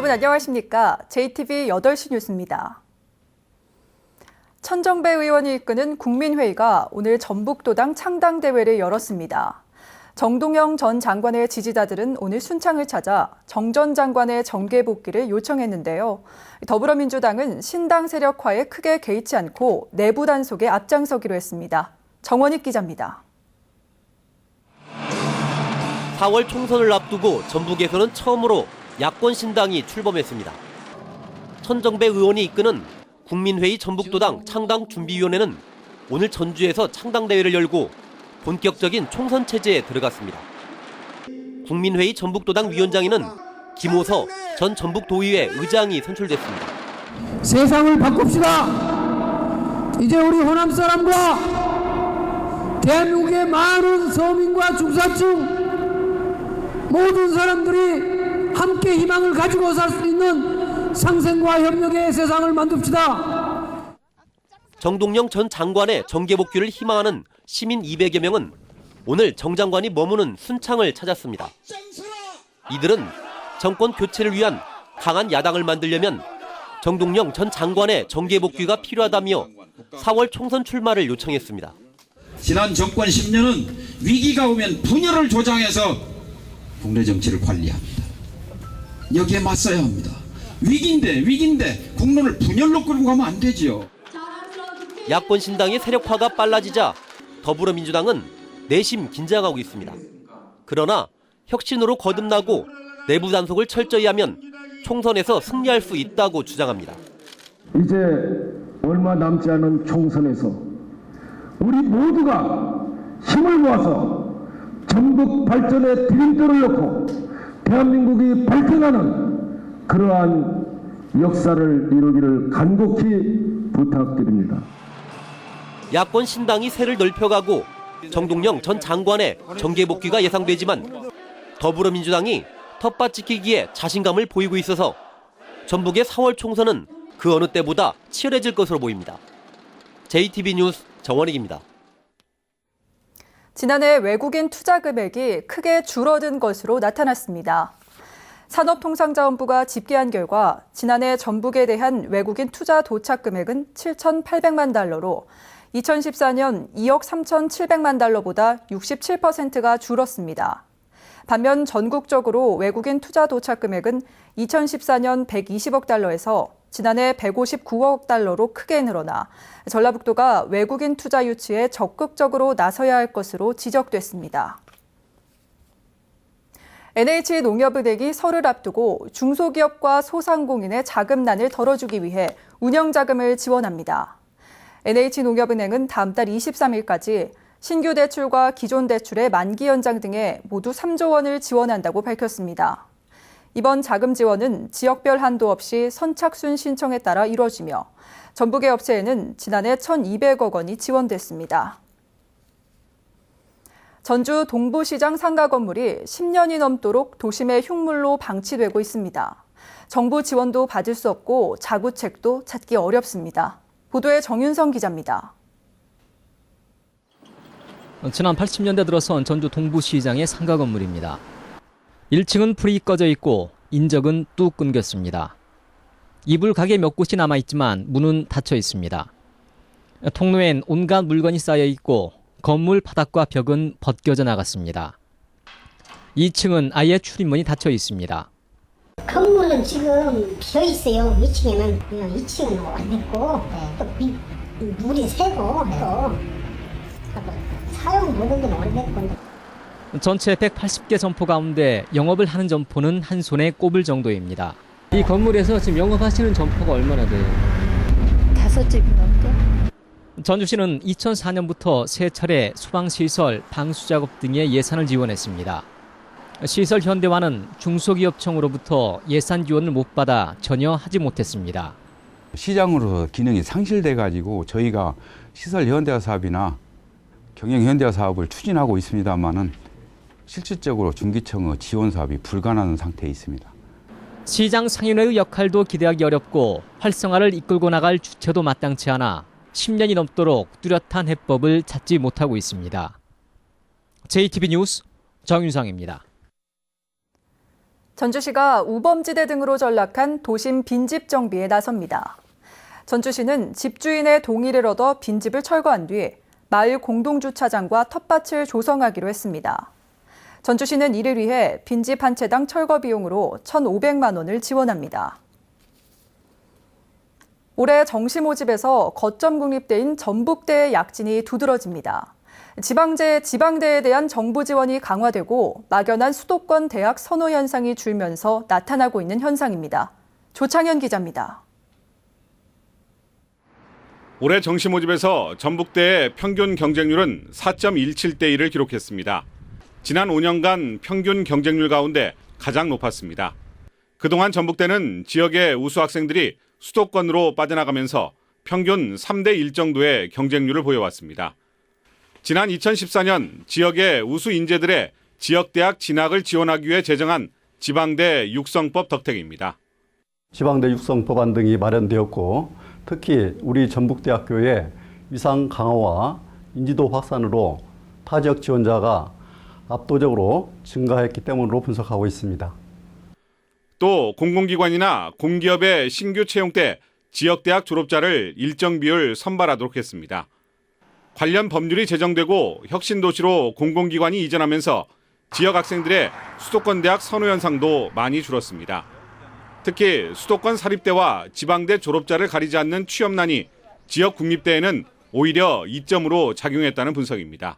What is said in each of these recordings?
여러분 안녕하십니까? JTV 8시 뉴스입니다. 천정배 의원이 이끄는 국민회의가 오늘 전북도당 창당대회를 열었습니다. 정동영 전 장관의 지지자들은 오늘 순창을 찾아 정 전 장관의 정계 복귀를 요청했는데요. 더불어민주당은 신당 세력화에 크게 개의치 않고 내부 단속에 앞장서기로 했습니다. 정원익 기자입니다. 4월 총선을 앞두고 전북에서는 처음으로 야권 신당이 출범했습니다. 천정배 의원이 이끄는 국민회의 전북도당 창당준비위원회는 오늘 전주에서 창당대회를 열고 본격적인 총선 체제에 들어갔습니다. 국민회의 전북도당 위원장에는 김호서 전 전북도의회 의장이 선출됐습니다. 세상을 바꿉시다. 이제 우리 호남 사람과 대한민국의 많은 서민과 중산층 모든 사람들이 함께 희망을 가지고 살 수 있는 상생과 협력의 세상을 만듭시다. 정동영 전 장관의 정계 복귀를 희망하는 시민 200여 명은 오늘 정 장관이 머무는 순창을 찾았습니다. 이들은 정권 교체를 위한 강한 야당을 만들려면 정동영 전 장관의 정계 복귀가 필요하다며 4월 총선 출마를 요청했습니다. 지난 정권 10년은 위기가 오면 분열을 조장해서 국내 정치를 관리합니다. 여기에 맞서야 합니다. 위기인데 국론을 분열로 끌고 가면 안 되지요. 야권 신당의 세력화가 빨라지자 더불어민주당은 내심 긴장하고 있습니다. 그러나 혁신으로 거듭나고 내부 단속을 철저히 하면 총선에서 승리할 수 있다고 주장합니다. 이제 얼마 남지 않은 총선에서 우리 모두가 힘을 모아서 전북 발전의 디딤돌을 놓고 대한민국이 발전하는 그러한 역사를 이루기를 간곡히 부탁드립니다. 야권 신당이 세를 넓혀가고 정동영 전 장관의 정계 복귀가 예상되지만 더불어민주당이 텃밭지키기에 자신감을 보이고 있어서 전북의 4월 총선은 그 어느 때보다 치열해질 것으로 보입니다. JTB 뉴스 정원익입니다. 지난해 외국인 투자 금액이 크게 줄어든 것으로 나타났습니다. 산업통상자원부가 집계한 결과 지난해 전북에 대한 외국인 투자 도착 금액은 7,800만 달러로 2014년 2억 3,700만 달러보다 67%가 줄었습니다. 반면 전국적으로 외국인 투자 도착 금액은 2014년 120억 달러에서 지난해 159억 달러로 크게 늘어나 전라북도가 외국인 투자 유치에 적극적으로 나서야 할 것으로 지적됐습니다. NH농협은행이 설을 앞두고 중소기업과 소상공인의 자금난을 덜어주기 위해 운영자금을 지원합니다. NH농협은행은 다음 달 23일까지 신규 대출과 기존 대출의 만기 연장 등에 모두 3조 원을 지원한다고 밝혔습니다. 이번 자금 지원은 지역별 한도 없이 선착순 신청에 따라 이루어지며 전북의 업체에는 지난해 1,200억 원이 지원됐습니다. 전주 동부시장 상가 건물이 10년이 넘도록 도심의 흉물로 방치되고 있습니다. 정부 지원도 받을 수 없고 자구책도 찾기 어렵습니다. 보도에 정윤성 기자입니다. 지난 80년대 들어선 전주 동부시장의 상가 건물입니다. 1층은 불이 꺼져 있고 인적은 뚝 끊겼습니다. 이불 가게 몇 곳이 남아있지만 문은 닫혀 있습니다. 통로엔 온갖 물건이 쌓여 있고 건물 바닥과 벽은 벗겨져 나갔습니다. 2층은 아예 출입문이 닫혀 있습니다. 건물은 지금 비어 있어요. 2층에는 2층은 오래됐고 또 물이 새고 또 사용 모델도 오래됐고. 전체 180개 점포 가운데 영업을 하는 점포는 한 손에 꼽을 정도입니다. 이 건물에서 지금 영업하시는 점포가 얼마나 돼요? 5집 넘죠. 전주시는 2004년부터 세 차례 소방시설, 방수작업 등의 예산을 지원했습니다. 시설 현대화는 중소기업청으로부터 예산 지원을 못 받아 전혀 하지 못했습니다. 시장으로서 기능이 상실돼가지고 저희가 시설 현대화 사업이나 경영 현대화 사업을 추진하고 있습니다만은 실질적으로 중기청의 지원 사업이 불가능한 상태에 있습니다. 시장 상인회의 역할도 기대하기 어렵고 활성화를 이끌고 나갈 주체도 마땅치 않아 10년이 넘도록 뚜렷한 해법을 찾지 못하고 있습니다. JTB 뉴스 정윤상입니다. 전주시가 우범지대 등으로 전락한 도심 빈집 정비에 나섭니다. 전주시는 집주인의 동의를 얻어 빈집을 철거한 뒤 마을 공동주차장과 텃밭을 조성하기로 했습니다. 전주시는 이를 위해 빈집 한 채당 철거 비용으로 1,500만 원을 지원합니다. 올해 정시 모집에서 거점 국립대인 전북대의 약진이 두드러집니다. 지방대에 대한 정부 지원이 강화되고 막연한 수도권 대학 선호 현상이 줄면서 나타나고 있는 현상입니다. 조창현 기자입니다. 올해 정시 모집에서 전북대의 평균 경쟁률은 4.17대 1을 기록했습니다. 지난 5년간 평균 경쟁률 가운데 가장 높았습니다. 그동안 전북대는 지역의 우수 학생들이 수도권으로 빠져나가면서 평균 3대 1 정도의 경쟁률을 보여왔습니다. 지난 2014년 지역의 우수 인재들의 지역대학 진학을 지원하기 위해 제정한 지방대 육성법 덕택입니다. 지방대 육성 법안 등이 마련되었고 특히 우리 전북대학교의 위상 강화와 인지도 확산으로 타지역 지원자가 압도적으로 증가했기 때문으로 분석하고 있습니다. 또 공공기관이나 공기업의 신규 채용 때 지역대학 졸업자를 일정 비율 선발하도록 했습니다. 관련 법률이 제정되고 혁신도시로 공공기관이 이전하면서 지역 학생들의 수도권 대학 선호 현상도 많이 줄었습니다. 특히 수도권 사립대와 지방대 졸업자를 가리지 않는 취업난이 지역 국립대에는 오히려 이점으로 작용했다는 분석입니다.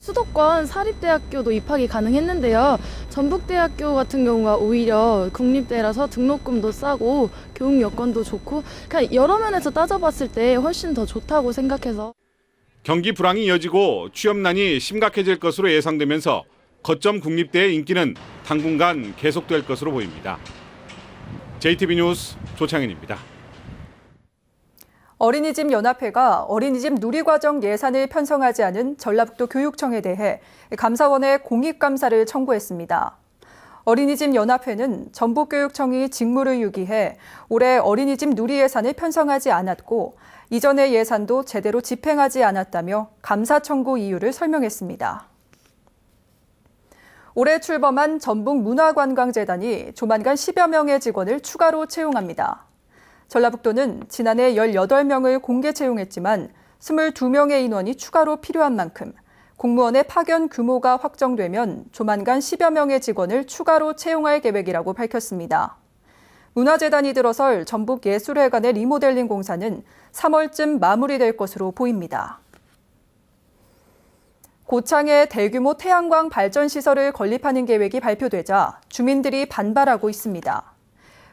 수도권 사립대학교도 입학이 가능했는데요. 전북대학교 같은 경우가 오히려 국립대라서 등록금도 싸고 교육 여건도 좋고 그냥 여러 면에서 따져봤을 때 훨씬 더 좋다고 생각해서. 경기 불황이 이어지고 취업난이 심각해질 것으로 예상되면서 거점 국립대의 인기는 당분간 계속될 것으로 보입니다. JTB 뉴스 조창현입니다. 어린이집 연합회가 어린이집 누리과정 예산을 편성하지 않은 전라북도 교육청에 대해 감사원에 공익감사를 청구했습니다. 어린이집 연합회는 전북교육청이 직무를 유기해 올해 어린이집 누리 예산을 편성하지 않았고 이전의 예산도 제대로 집행하지 않았다며 감사 청구 이유를 설명했습니다. 올해 출범한 전북문화관광재단이 조만간 10여 명의 직원을 추가로 채용합니다. 전라북도는 지난해 18명을 공개 채용했지만 22명의 인원이 추가로 필요한 만큼 공무원의 파견 규모가 확정되면 조만간 10여 명의 직원을 추가로 채용할 계획이라고 밝혔습니다. 문화재단이 들어설 전북예술회관의 리모델링 공사는 3월쯤 마무리될 것으로 보입니다. 고창에 대규모 태양광 발전 시설을 건립하는 계획이 발표되자 주민들이 반발하고 있습니다.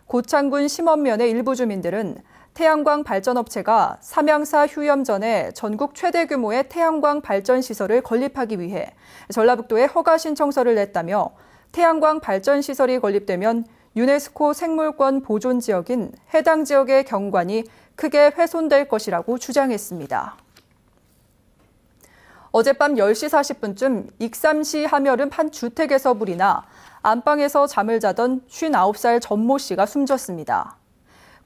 고창군 심원면의 일부 주민들은 태양광 발전업체가 삼양사 휴염 전에 전국 최대 규모의 태양광 발전 시설을 건립하기 위해 전라북도에 허가 신청서를 냈다며 태양광 발전 시설이 건립되면 유네스코 생물권 보존 지역인 해당 지역의 경관이 크게 훼손될 것이라고 주장했습니다. 어젯밤 10시 40분쯤 익삼시 하멸은 한 주택에서 불이 나 안방에서 잠을 자던 59살 전모 씨가 숨졌습니다.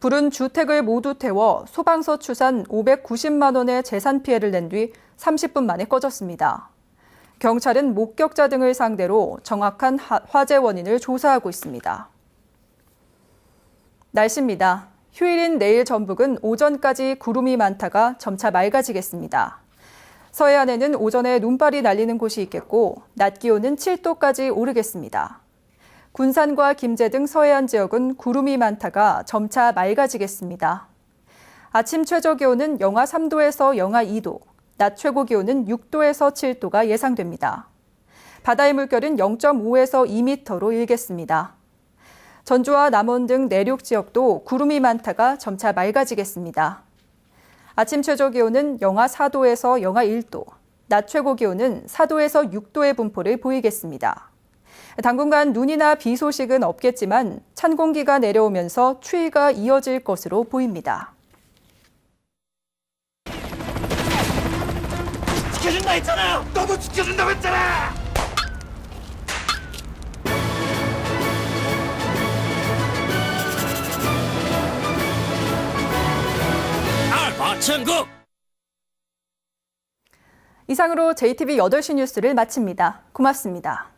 불은 주택을 모두 태워 소방서 추산 590만 원의 재산 피해를 낸 뒤 30분 만에 꺼졌습니다. 경찰은 목격자 등을 상대로 정확한 화재 원인을 조사하고 있습니다. 날씨입니다. 휴일인 내일 전북은 오전까지 구름이 많다가 점차 맑아지겠습니다. 서해안에는 오전에 눈발이 날리는 곳이 있겠고 낮 기온은 7도까지 오르겠습니다. 군산과 김제 등 서해안 지역은 구름이 많다가 점차 맑아지겠습니다. 아침 최저 기온은 영하 3도에서 영하 2도, 낮 최고 기온은 6도에서 7도가 예상됩니다. 바다의 물결은 0.5에서 2m로 일겠습니다. 전주와 남원 등 내륙 지역도 구름이 많다가 점차 맑아지겠습니다. 아침 최저 기온은 영하 4도에서 영하 1도, 낮 최고 기온은 4도에서 6도의 분포를 보이겠습니다. 당분간 눈이나 비 소식은 없겠지만 찬 공기가 내려오면서 추위가 이어질 것으로 보입니다. 지켜준다 했잖아요! 너도 지켜준다고 했잖아! 알파천국! 이상으로 JTB 8시 뉴스를 마칩니다. 고맙습니다.